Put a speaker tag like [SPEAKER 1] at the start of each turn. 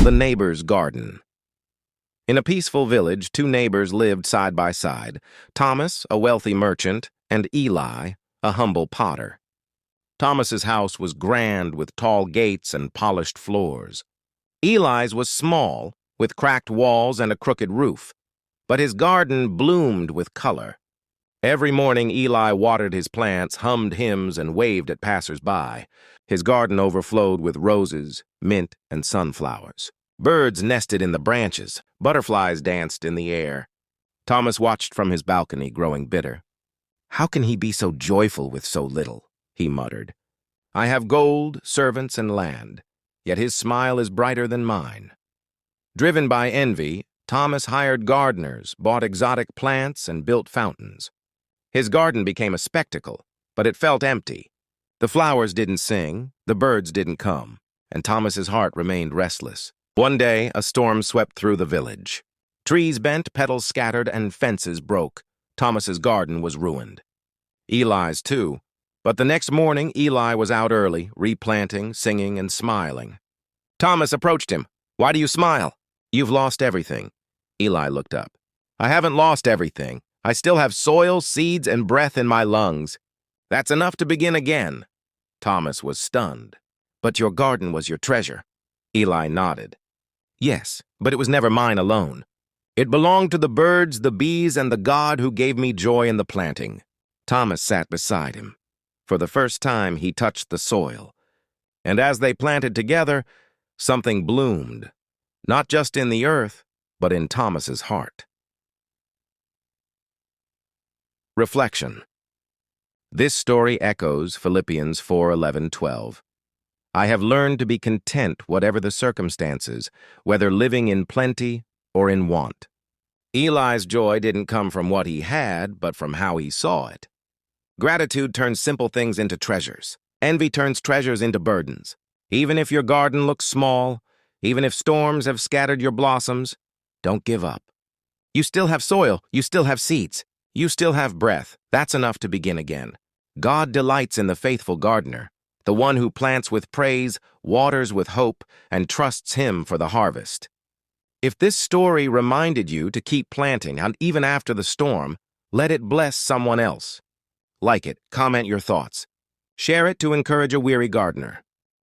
[SPEAKER 1] The neighbor's garden. In a peaceful village, two neighbors lived side by side, Thomas, a wealthy merchant, and Eli, a humble potter. Thomas's house was grand with tall gates and polished floors. Eli's was small, with cracked walls and a crooked roof, but his garden bloomed with color. Every morning Eli watered his plants, hummed hymns, and waved at passers-by. His garden overflowed with roses, mint, and sunflowers. Birds nested in the branches. Butterflies danced in the air. Thomas watched from his balcony, growing bitter. "How can he be so joyful with so little?" he muttered. "I have gold, servants, and land, yet his smile is brighter than mine." Driven by envy, Thomas hired gardeners, bought exotic plants, and built fountains. His garden became a spectacle, but it felt empty. The flowers didn't sing, the birds didn't come, and Thomas's heart remained restless. One day, a storm swept through the village. Trees bent, petals scattered, and fences broke. Thomas's garden was ruined. Eli's too. But the next morning, Eli was out early, replanting, singing, and smiling. Thomas approached him. "Why do you smile?" "You've lost everything." Eli looked up. "I haven't lost everything. I still have soil, seeds, and breath in my lungs. That's enough to begin again." Thomas was stunned. "But your garden was your treasure." Eli nodded. "Yes, but it was never mine alone. It belonged to the birds, the bees, and the God who gave me joy in the planting." Thomas sat beside him. For the first time, he touched the soil. And as they planted together, something bloomed, not just in the earth, but in Thomas's heart. Reflection. This story echoes Philippians 4:11-12. I have learned to be content whatever the circumstances, whether living in plenty or in want. Eli's joy didn't come from what he had, but from how he saw it. Gratitude turns simple things into treasures. Envy turns treasures into burdens. Even if your garden looks small, even if storms have scattered your blossoms, don't give up. You still have soil, you still have seeds, you still have breath. That's enough to begin again. God delights in the faithful gardener, the one who plants with praise, waters with hope, and trusts him for the harvest. If this story reminded you to keep planting, and even after the storm, let it bless someone else. Like it, comment your thoughts. Share it to encourage a weary gardener.